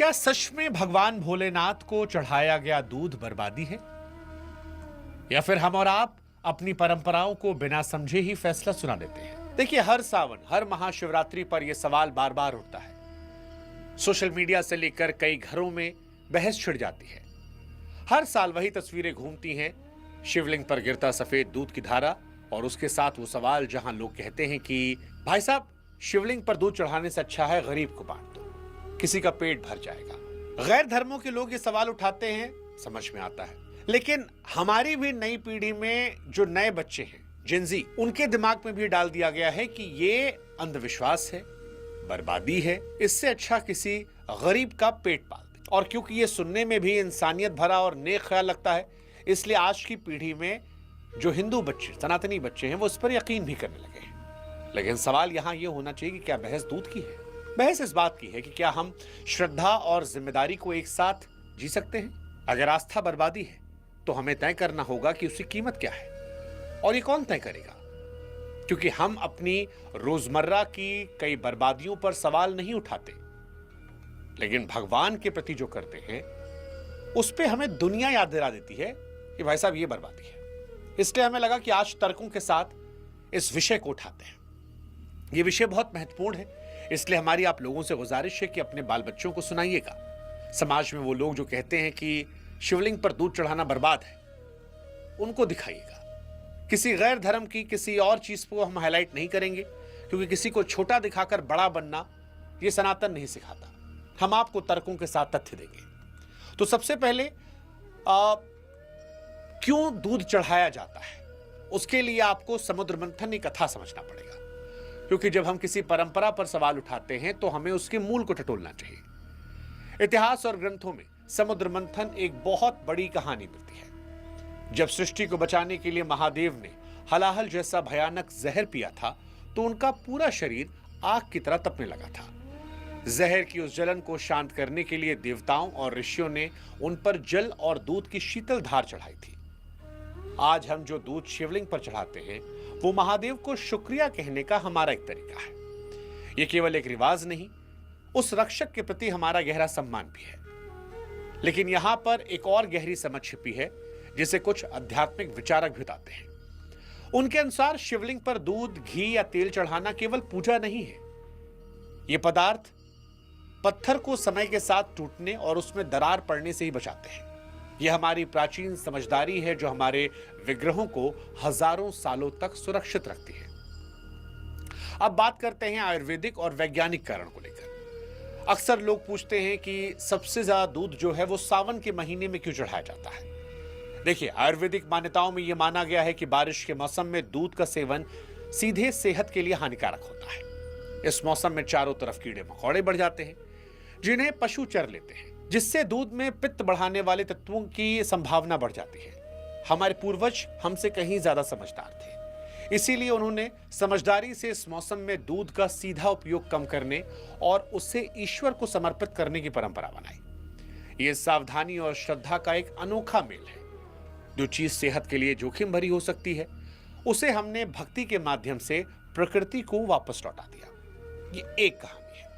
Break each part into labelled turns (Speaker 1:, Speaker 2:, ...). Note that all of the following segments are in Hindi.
Speaker 1: क्या सच में भगवान भोलेनाथ को चढ़ाया गया दूध बर्बादी है, या फिर हम और आप अपनी परंपराओं को बिना समझे ही फैसला सुना देते हैं? देखिए, हर सावन, हर महाशिवरात्रि पर यह सवाल बार बार उठता है। सोशल मीडिया से लेकर कई घरों में बहस छिड़ जाती है। हर साल वही तस्वीरें घूमती हैं, शिवलिंग पर गिरता सफेद दूध की धारा और उसके साथ वो सवाल जहां लोग कहते हैं कि भाई साहब, शिवलिंग पर दूध चढ़ाने से अच्छा है गरीब को बांट दो, किसी का पेट भर जाएगा। गैर धर्मों के लोग ये सवाल उठाते हैं, समझ में आता है, लेकिन हमारी भी नई पीढ़ी में जो नए बच्चे हैं, जिनजी, उनके दिमाग में भी डाल दिया गया है कि ये अंधविश्वास है, बर्बादी है, इससे अच्छा किसी गरीब का पेट पाल दे। और क्योंकि ये सुनने में भी इंसानियत भरा और नेक ख्याल लगता है, इसलिए आज की पीढ़ी में जो हिंदू बच्चे, सनातनी बच्चे हैं, वो इस पर यकीन भी करने लगे हैं। लेकिन सवाल यहां यह होना चाहिए कि क्या बहस दूध की है? बहस इस बात की है कि क्या हम श्रद्धा और जिम्मेदारी को एक साथ जी सकते हैं? अगर आस्था बर्बादी है तो हमें तय करना होगा कि उसकी कीमत क्या है, और ये कौन तय करेगा? क्योंकि हम अपनी रोजमर्रा की कई बर्बादियों पर सवाल नहीं उठाते, लेकिन भगवान के प्रति जो करते हैं उस पे हमें दुनिया याद दिला देती है कि भाई साहब ये बर्बादी है। इसलिए हमें लगा कि आज तर्कों के साथ इस विषय को उठाते हैं। ये विषय बहुत महत्वपूर्ण है, इसलिए हमारी आप लोगों से गुजारिश है कि अपने बाल बच्चों को सुनाइएगा। समाज में वो लोग जो कहते हैं कि शिवलिंग पर दूध चढ़ाना बर्बाद है, उनको दिखाइएगा। किसी गैर धर्म की किसी और चीज को हम हाईलाइट नहीं करेंगे, क्योंकि किसी को छोटा दिखाकर बड़ा बनना ये सनातन नहीं सिखाता। हम आपको तर्कों के साथ तथ्य देंगे। तो सबसे पहले क्यों दूध चढ़ाया जाता है, उसके लिए आपको समुद्र मंथन की कथा समझना पड़ेगा। क्योंकि जब हम किसी परंपरा पर सवाल उठाते हैं तो हमें उसके मूल को टटोलना चाहिए। इतिहास और ग्रंथों में समुद्र मंथन एक बहुत बड़ी कहानी मिलती है। जब सृष्टि को बचाने के लिए महादेव ने हलाहल जैसा भयानक जहर पिया था, तो उनका पूरा शरीर आग की तरह तपने लगा था। जहर की उस जलन को शांत करने के लिए देवताओं और ऋषियों ने उन पर जल और दूध की शीतल धार चढ़ाई थी। आज हम जो दूध शिवलिंग पर चढ़ाते हैं, वो महादेव को शुक्रिया कहने का हमारा एक तरीका है। ये केवल एक रिवाज नहीं, उस रक्षक के प्रति हमारा गहरा सम्मान भी है। लेकिन यहां पर एक और गहरी समझ छिपी है, जिसे कुछ आध्यात्मिक विचारक भी बताते हैं। उनके अनुसार शिवलिंग पर दूध, घी या तेल चढ़ाना केवल पूजा नहीं है। ये पदार्थ पत्थर को समय के साथ टूटने और उसमें दरार पड़ने से ही बचाते हैं। यह हमारी प्राचीन समझदारी है, जो हमारे विग्रहों को हजारों सालों तक सुरक्षित रखती है। अब बात करते हैं आयुर्वेदिक और वैज्ञानिक कारण को लेकर। अक्सर लोग पूछते हैं कि सबसे ज्यादा दूध जो है वो सावन के महीने में क्यों चढ़ाया जाता है। देखिए, आयुर्वेदिक मान्यताओं में यह माना गया है कि बारिश के मौसम में दूध का सेवन सीधे सेहत के लिए हानिकारक होता है। इस मौसम में चारों तरफ कीड़े मकोड़े बढ़ जाते हैं, जिन्हें पशु चर लेते हैं, जिससे दूध में पित्त बढ़ाने वाले तत्वों की संभावना बढ़ जाती है। हमारे पूर्वज हमसे कहीं ज्यादा समझदार थे, इसीलिए उन्होंने समझदारी से इस मौसम में दूध का सीधा उपयोग कम करने और उसे ईश्वर को समर्पित करने की परंपरा बनाई। यह सावधानी और श्रद्धा का एक अनोखा मेल है। जो चीज सेहत के लिए जोखिम भरी हो सकती है, उसे हमने भक्ति के माध्यम से प्रकृति को वापस लौटा दिया। ये एक कहानी है।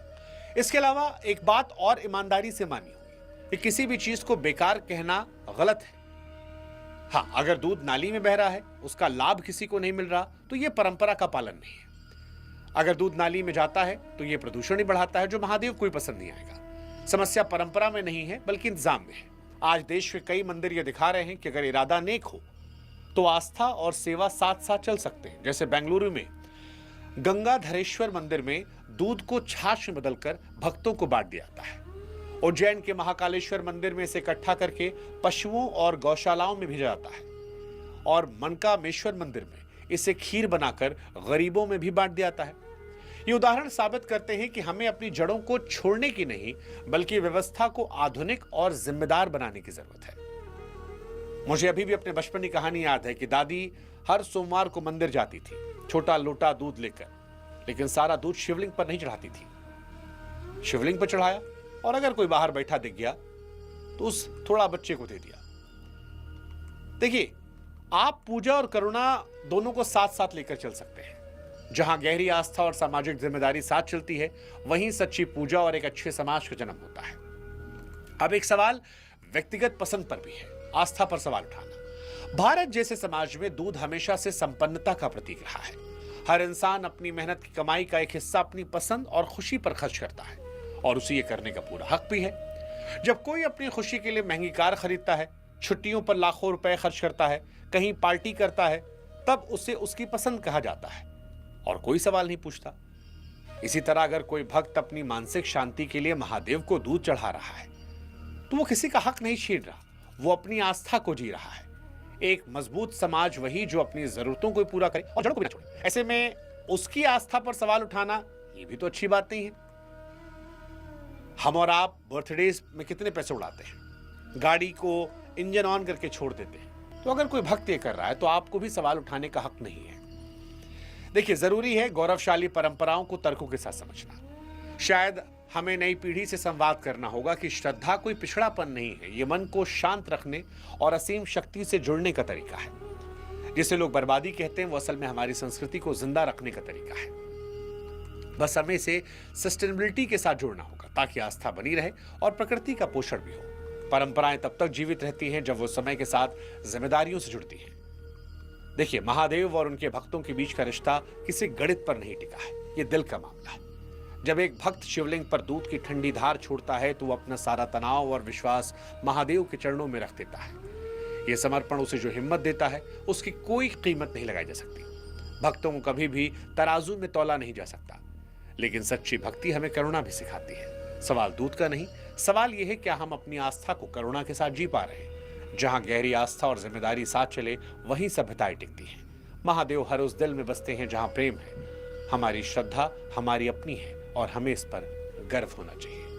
Speaker 1: इसके अलावा एक बात और ईमानदारी से मानी होगी कि किसी भी चीज को बेकार कहना गलत है। हाँ, अगर दूध नाली में बह रहा है, उसका लाभ किसी को नहीं मिल रहा, तो यह परंपरा का पालन नहीं है। अगर दूध नाली में जाता है तो यह प्रदूषण ही बढ़ाता है, जो महादेव को ही पसंद नहीं आएगा। समस्या परंपरा में नहीं है, बल्कि इंतजाम में है। आज देश के कई मंदिर यह दिखा रहे हैं कि अगर इरादा नेक हो तो आस्था और सेवा साथ साथ चल सकते हैं। जैसे बेंगलुरु में गंगाधरेश्वर मंदिर में दूध को छाछ में बदलकर भक्तों को बांट दिया जाता है। उज्जैन के महाकालेश्वर मंदिर में इसे इकट्ठा करके पशुओं और गौशालाओं में भेजा जाता है, और मनकामेश्वर मंदिर में इसे खीर बनाकर गरीबों में भी बांट दिया जाता है। ये उदाहरण साबित करते हैं कि हमें अपनी जड़ों को छोड़ने की नहीं, बल्कि व्यवस्था को आधुनिक और जिम्मेदार बनाने की जरूरत है। मुझे अभी भी अपने बचपन की कहानी याद है कि दादी हर सोमवार को मंदिर जाती थी, छोटा लोटा दूध लेकर, लेकिन सारा दूध शिवलिंग पर नहीं चढ़ाती थी। शिवलिंग पर चढ़ाया, और अगर कोई बाहर बैठा दिख गया तो उस थोड़ा बच्चे को दे दिया। देखिए, आप पूजा और करुणा दोनों को साथ साथ लेकर चल सकते हैं। जहां गहरी आस्था और सामाजिक जिम्मेदारी साथ चलती है, वहीं सच्ची पूजा और एक अच्छे समाज का जन्म होता है। अब एक सवाल व्यक्तिगत पसंद पर भी है, आस्था पर सवाल उठाना। भारत जैसे समाज में दूध हमेशा से संपन्नता का प्रतीक रहा है। हर इंसान अपनी मेहनत की कमाई का एक हिस्सा अपनी पसंद और खुशी पर खर्च करता है और उसे ये करने का पूरा हक भी है। जब कोई अपनी खुशी के लिए महंगी कार खरीदता है, छुट्टियों पर लाखों रुपए खर्च करता है, कहीं पार्टी करता है, तब उसे उसकी पसंद कहा जाता है और कोई सवाल नहीं पूछता। इसी तरह अगर कोई भक्त अपनी मानसिक शांति के लिए महादेव को दूध चढ़ा रहा है तो वो किसी का हक नहीं छीन रहा, वो अपनी आस्था को जी रहा है। एक मजबूत समाज वही जो अपनी जरूरतों को पूरा करे और जड़ों को भी ना छोड़े। ऐसे में उसकी आस्था पर सवाल उठाना ये भी तो अच्छी बात नहीं है। हम और आप बर्थडेज में कितने पैसे उड़ाते हैं, गाड़ी को इंजन ऑन करके छोड़ देते हैं। तो अगर कोई भक्त ये कर रहा है तो आपको भी सवाल उठाने का हक नहीं है। देखिए, जरूरी है गौरवशाली परंपराओं को तर्कों के साथ समझना। शायद हमें नई पीढ़ी से संवाद करना होगा कि श्रद्धा कोई पिछड़ापन नहीं है, ये मन को शांत रखने और असीम शक्ति से जुड़ने का तरीका है। जिसे लोग बर्बादी कहते हैं वो असल में हमारी संस्कृति को जिंदा रखने का तरीका है। बस हमें इसे सस्टेनेबिलिटी के साथ जोड़ना होगा ताकि आस्था बनी रहे और प्रकृति का पोषण भी हो। परंपराएं तब तक जीवित रहती हैं जब वो समय के साथ जिम्मेदारियों से जुड़ती हैं। देखिए, महादेव और उनके भक्तों के बीच का रिश्ता किसी गणित पर नहीं टिका है, ये दिल का मामला है। जब एक भक्त शिवलिंग पर दूध की ठंडी धार छोड़ता है तो वो अपना सारा तनाव और विश्वास महादेव के चरणों में रख देता है। ये समर्पण उसे जो हिम्मत देता है उसकी कोई कीमत नहीं लगाई जा सकती। भक्तों को कभी भी तराजू में तौला नहीं जा सकता, लेकिन सच्ची भक्ति हमें करुणा भी सिखाती है। सवाल दूध का नहीं, सवाल यह है क्या हम अपनी आस्था को करुणा के साथ जी पा रहे हैं। जहां गहरी आस्था और जिम्मेदारी साथ चले वहीं सभ्यताएं टिकती हैं। महादेव हर उस दिल में बसते हैं जहां प्रेम है। हमारी श्रद्धा हमारी अपनी है और हमें इस पर गर्व होना चाहिए।